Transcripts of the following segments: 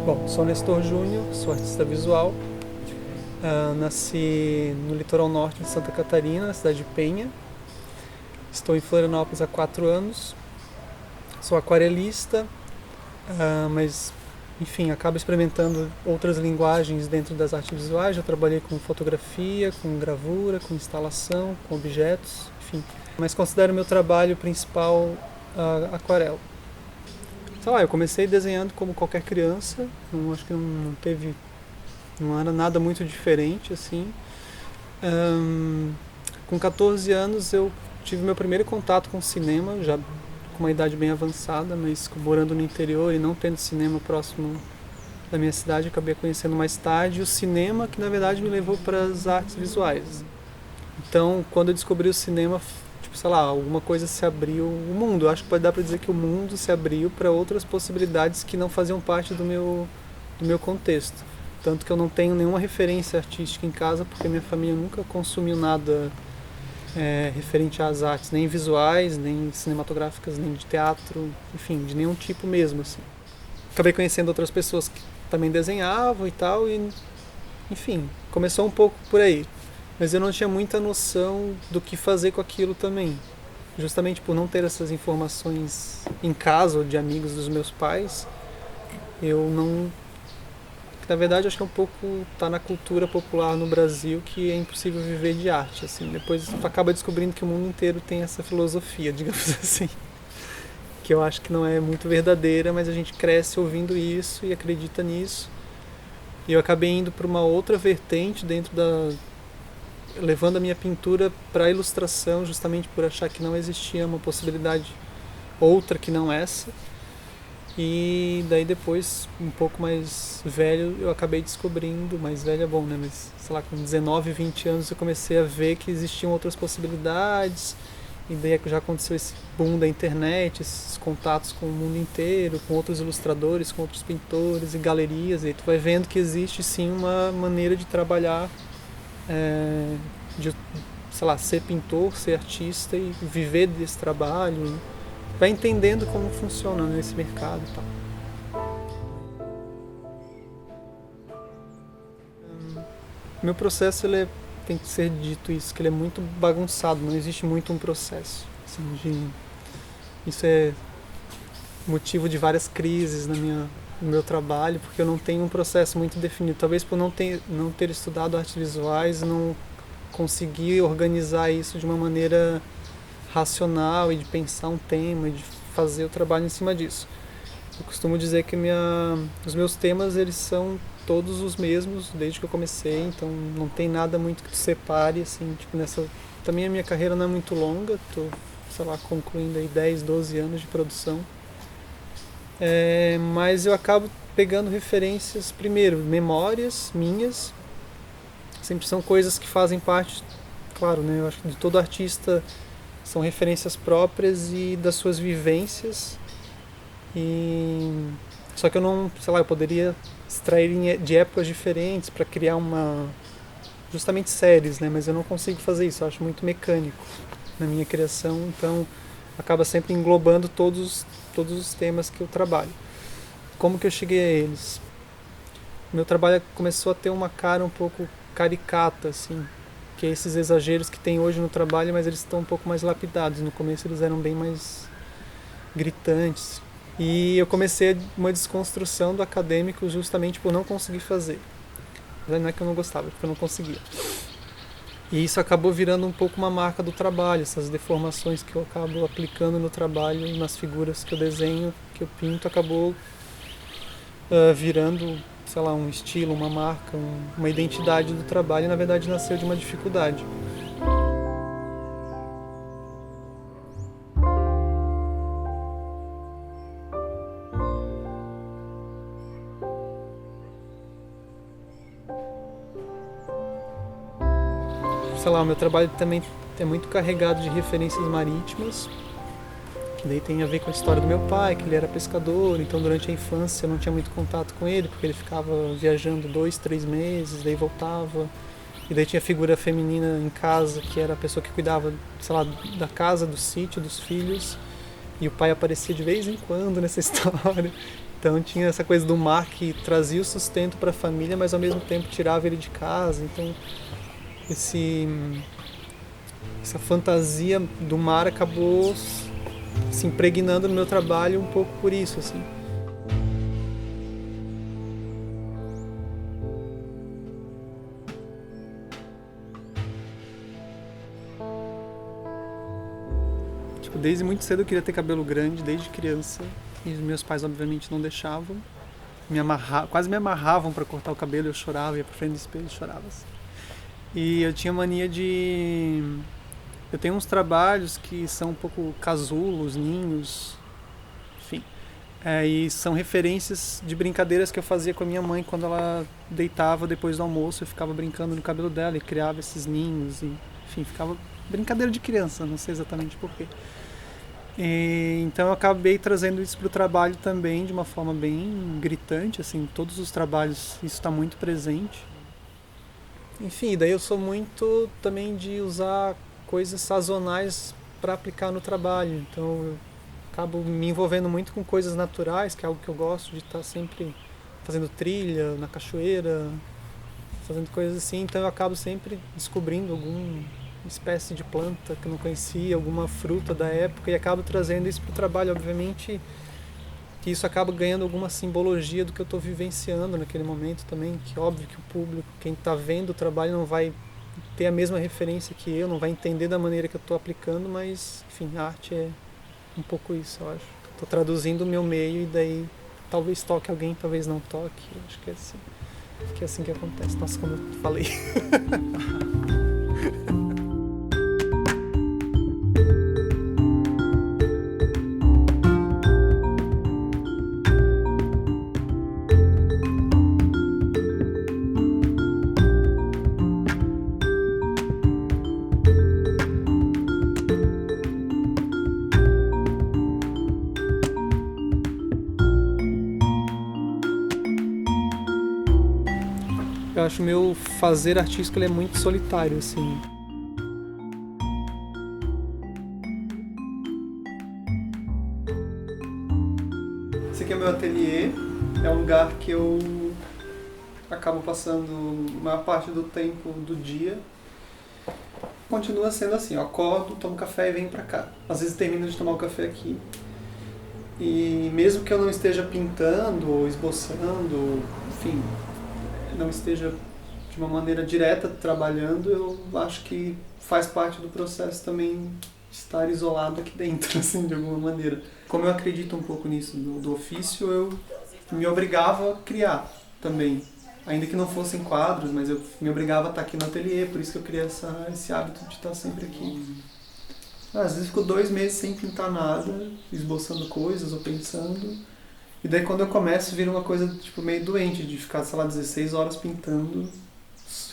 Bom, sou Nestor Júnior, sou artista visual. Nasci no litoral norte de Santa Catarina, na cidade de Penha. Estou em Florianópolis há 4 anos. Sou aquarelista, mas, enfim, acabo experimentando outras linguagens dentro das artes visuais. Já trabalhei com fotografia, com gravura, com instalação, com objetos, enfim. Mas considero meu trabalho principal aquarela. Sei lá, eu comecei desenhando como qualquer criança, acho que não era nada muito diferente, assim. Com 14 anos eu tive meu primeiro contato com cinema, já com uma idade bem avançada, mas morando no interior e não tendo cinema próximo da minha cidade, acabei conhecendo mais tarde o cinema, que na verdade me levou para as artes visuais. Então, quando eu descobri o cinema, tipo, sei lá, alguma coisa se abriu, o mundo, acho que pode dar para dizer que o mundo se abriu para outras possibilidades que não faziam parte do meu contexto. Tanto que eu não tenho nenhuma referência artística em casa, porque minha família nunca consumiu nada referente às artes, nem visuais, nem cinematográficas, nem de teatro, enfim, de nenhum tipo mesmo, assim. Acabei conhecendo outras pessoas que também desenhavam e tal, e enfim, começou um pouco por aí. Mas eu não tinha muita noção do que fazer com aquilo também. Justamente por não ter essas informações em casa ou de amigos dos meus pais, eu não... Na verdade, acho que é um pouco tá na cultura popular no Brasil que é impossível viver de arte, assim. Depois tu acaba descobrindo que o mundo inteiro tem essa filosofia, digamos assim, que eu acho que não é muito verdadeira, mas a gente cresce ouvindo isso e acredita nisso. E eu acabei indo para uma outra vertente levando a minha pintura para a ilustração, justamente por achar que não existia uma possibilidade outra que não essa. E daí depois, um pouco mais velho, eu acabei descobrindo, mais velho é bom, né? Mas, sei lá, com 19, 20 anos eu comecei a ver que existiam outras possibilidades. E daí já aconteceu esse boom da internet, esses contatos com o mundo inteiro, com outros ilustradores, com outros pintores e galerias. E aí tu vai vendo que existe sim uma maneira de trabalhar, de, sei lá, ser pintor, ser artista e viver desse trabalho. Vai entendendo como funciona nesse mercado e tal. Meu processo, tem que ser dito isso, que ele é muito bagunçado, não existe muito um processo. Assim, isso é motivo de várias crises no meu trabalho, porque eu não tenho um processo muito definido. Talvez por não ter estudado artes visuais, não conseguir organizar isso de uma maneira racional e de pensar um tema e de fazer o trabalho em cima disso. Eu costumo dizer que os meus temas eles são todos os mesmos desde que eu comecei, então não tem nada muito que te separe, assim, tipo também a minha carreira não é muito longa, tô, sei lá, concluindo aí 10, 12 anos de produção. Mas eu acabo pegando referências, primeiro, memórias minhas, sempre são coisas que fazem parte, claro, né, eu acho que de todo artista são referências próprias e das suas vivências. Só que eu não, sei lá, eu poderia extrair de épocas diferentes para criar justamente séries, né? Mas eu não consigo fazer isso, eu acho muito mecânico na minha criação, então acaba sempre englobando todos os temas que eu trabalho. Como que eu cheguei a eles? Meu trabalho começou a ter uma cara um pouco caricata, assim, que é esses exageros que tem hoje no trabalho, mas eles estão um pouco mais lapidados. No começo eles eram bem mais gritantes. E eu comecei uma desconstrução do acadêmico justamente por não conseguir fazer. Não é que eu não gostava, é porque eu não conseguia. E isso acabou virando um pouco uma marca do trabalho, essas deformações que eu acabo aplicando no trabalho, nas figuras que eu desenho, que eu pinto, acabou virando, sei lá, um estilo, uma marca, uma identidade do trabalho, e na verdade nasceu de uma dificuldade. Sei lá, o meu trabalho também é muito carregado de referências marítimas, que daí tem a ver com a história do meu pai, que ele era pescador, então durante a infância eu não tinha muito contato com ele, porque ele ficava viajando 2, 3 meses, daí voltava. E daí tinha a figura feminina em casa, que era a pessoa que cuidava, sei lá, da casa, do sítio, dos filhos. E o pai aparecia de vez em quando nessa história. Então tinha essa coisa do mar que trazia o sustento para a família, mas ao mesmo tempo tirava ele de casa. Então essa fantasia do mar acabou se impregnando no meu trabalho um pouco por isso, assim. Tipo, desde muito cedo eu queria ter cabelo grande, desde criança. E os meus pais, obviamente, não deixavam. Quase me amarravam para cortar o cabelo, eu chorava, ia pra frente do espelho e chorava. Assim. E eu tinha mania de... Eu tenho uns trabalhos que são um pouco casulos, ninhos, enfim. E são referências de brincadeiras que eu fazia com a minha mãe quando ela deitava depois do almoço. Eu ficava brincando no cabelo dela e criava esses ninhos. E, enfim, ficava brincadeira de criança, não sei exatamente porquê. Então eu acabei trazendo isso para o trabalho também de uma forma bem gritante, assim, todos os trabalhos isso está muito presente. Enfim, daí eu sou muito também de usar coisas sazonais para aplicar no trabalho, então eu acabo me envolvendo muito com coisas naturais, que é algo que eu gosto de estar sempre fazendo trilha na cachoeira, fazendo coisas assim, então eu acabo sempre descobrindo alguma espécie de planta que eu não conhecia, alguma fruta da época e acabo trazendo isso para o trabalho, obviamente que isso acaba ganhando alguma simbologia do que eu estou vivenciando naquele momento também, que óbvio que o público, quem está vendo o trabalho não vai ter a mesma referência que eu, não vai entender da maneira que eu estou aplicando, mas enfim, a arte é um pouco isso, eu acho. Estou traduzindo o meu meio e daí talvez toque alguém, talvez não toque, acho que é assim que acontece. Nossa, como eu falei. Eu acho o meu fazer artístico ele é muito solitário, assim. Esse aqui é meu ateliê, é um lugar que eu acabo passando a maior parte do tempo do dia. Continua sendo assim, eu acordo, tomo café e venho pra cá. Às vezes termino de tomar o café aqui. E mesmo que eu não esteja pintando ou esboçando, enfim, não esteja de uma maneira direta trabalhando, eu acho que faz parte do processo também estar isolado aqui dentro, assim, de alguma maneira. Como eu acredito um pouco nisso do ofício, eu me obrigava a criar também. Ainda que não fossem quadros, mas eu me obrigava a estar aqui no ateliê, por isso que eu criei esse hábito de estar sempre aqui. Às vezes fico 2 meses sem pintar nada, esboçando coisas ou pensando. E daí quando eu começo vira uma coisa tipo meio doente, de ficar, sei lá, 16 horas pintando,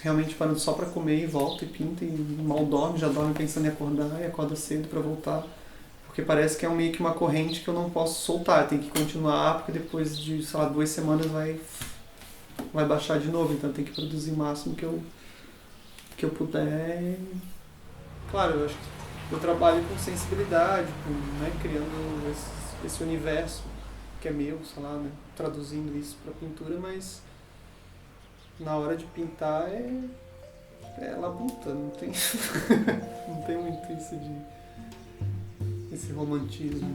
realmente parando só pra comer e volta e pinta e mal dorme, já dorme pensando em acordar e acorda cedo pra voltar. Porque parece que é meio que uma corrente que eu não posso soltar, eu tenho que continuar porque depois de, sei lá, 2 semanas vai baixar de novo, então eu tenho que produzir o máximo que eu puder. Claro, eu acho que eu trabalho com sensibilidade, né, criando esse universo que é meu, sei lá, né, traduzindo isso para pintura, mas na hora de pintar é labuta, não tem não tem muito esse romantismo.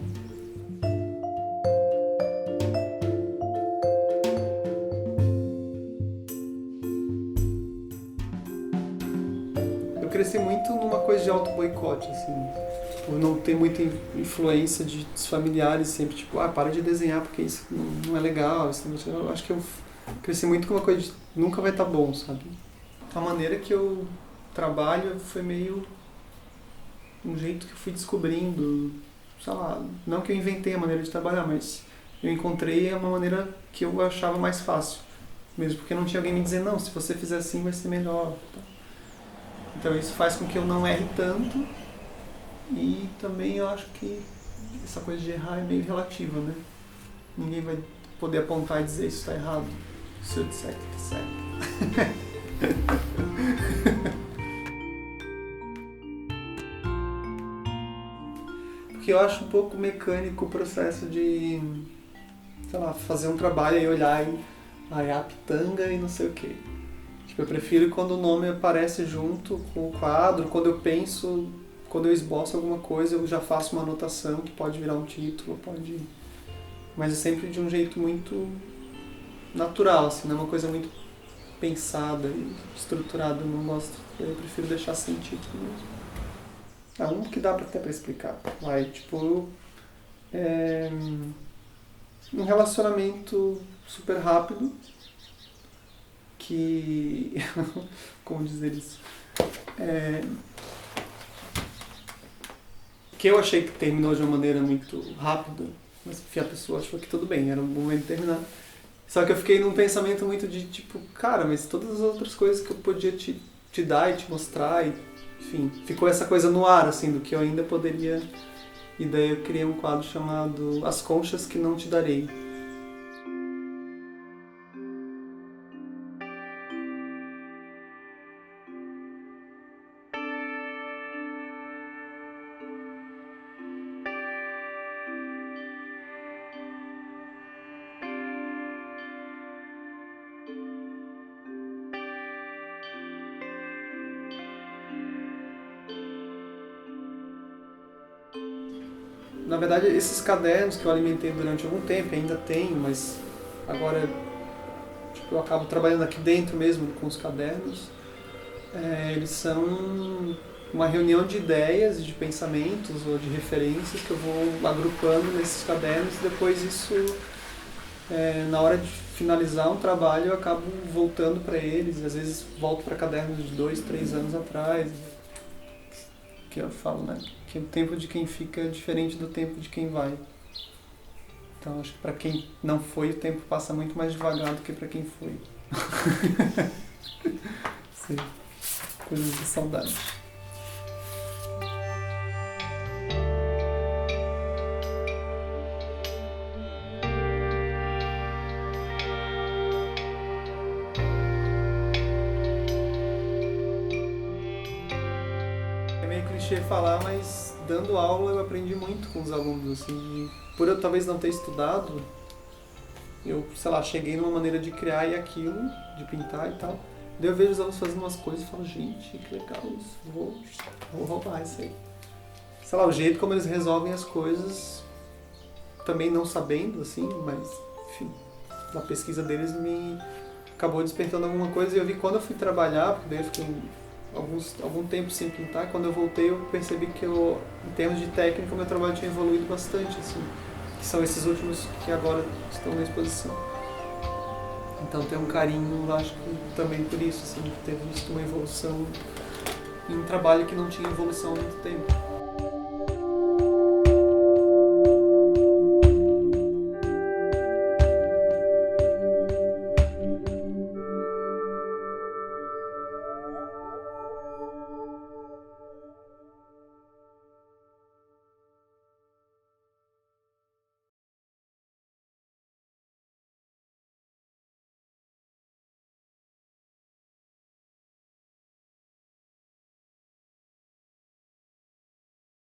Eu cresci muito numa coisa de auto-boicote, assim, por não ter muita influência dos familiares sempre, tipo, para de desenhar porque isso não é legal, isso não... Eu acho que eu cresci muito com uma coisa de nunca vai estar bom, sabe? A maneira que eu trabalho foi meio um jeito que eu fui descobrindo, sei lá, não que eu inventei a maneira de trabalhar, mas eu encontrei uma maneira que eu achava mais fácil, mesmo porque não tinha alguém me dizer, não, se você fizer assim vai ser melhor. Então isso faz com que eu não erre tanto e também eu acho que essa coisa de errar é meio relativa, né? Ninguém vai poder apontar e dizer isso está errado, se eu disser que está certo. Porque eu acho um pouco mecânico o processo de sei lá, fazer um trabalho e olhar e é a pitanga e não sei o quê. Tipo, eu prefiro quando o nome aparece junto com o quadro, quando eu penso, quando eu esboço alguma coisa, eu já faço uma anotação que pode virar um título, pode... Mas é sempre de um jeito muito natural, assim, não é uma coisa muito pensada e estruturada, eu não gosto, eu prefiro deixar sem título mesmo. Um que dá até pra explicar, tipo, um relacionamento super rápido, que... como dizer isso? Que eu achei que terminou de uma maneira muito rápida, mas a pessoa achou que tudo bem, era o momento de terminar. Só que eu fiquei num pensamento muito de tipo, cara, mas todas as outras coisas que eu podia te dar e te mostrar, e, enfim, ficou essa coisa no ar, assim, do que eu ainda poderia... E daí eu criei um quadro chamado As Conchas que Não Te Darei. Na verdade, esses cadernos que eu alimentei durante algum tempo, ainda tenho, mas agora tipo, eu acabo trabalhando aqui dentro mesmo com os cadernos. Eles são uma reunião de ideias, de pensamentos ou de referências que eu vou agrupando nesses cadernos e depois isso, na hora de finalizar um trabalho, eu acabo voltando para eles. Às vezes volto para cadernos de 2, 3 anos atrás, que eu falo, né? Que o tempo de quem fica é diferente do tempo de quem vai. Então acho que para quem não foi, o tempo passa muito mais devagar do que para quem foi. Sim. Coisas de saudade. É meio clichê falar, mas dando aula eu aprendi muito com os alunos, assim, por eu talvez não ter estudado, eu, sei lá, cheguei numa maneira de criar e aquilo, de pintar e tal. Daí eu vejo os alunos fazendo umas coisas e falo, gente, que legal isso, vou roubar isso aí. Sei lá, o jeito como eles resolvem as coisas, também não sabendo, assim, mas, enfim, a pesquisa deles me acabou despertando alguma coisa e eu vi quando eu fui trabalhar, porque daí eu fiquei algum tempo sem pintar, quando eu voltei eu percebi que eu, em termos de técnica, o meu trabalho tinha evoluído bastante, assim, que são esses últimos que agora estão na exposição. Então tem um carinho, acho que também por isso, assim, de ter visto uma evolução em um trabalho que não tinha evolução há muito tempo.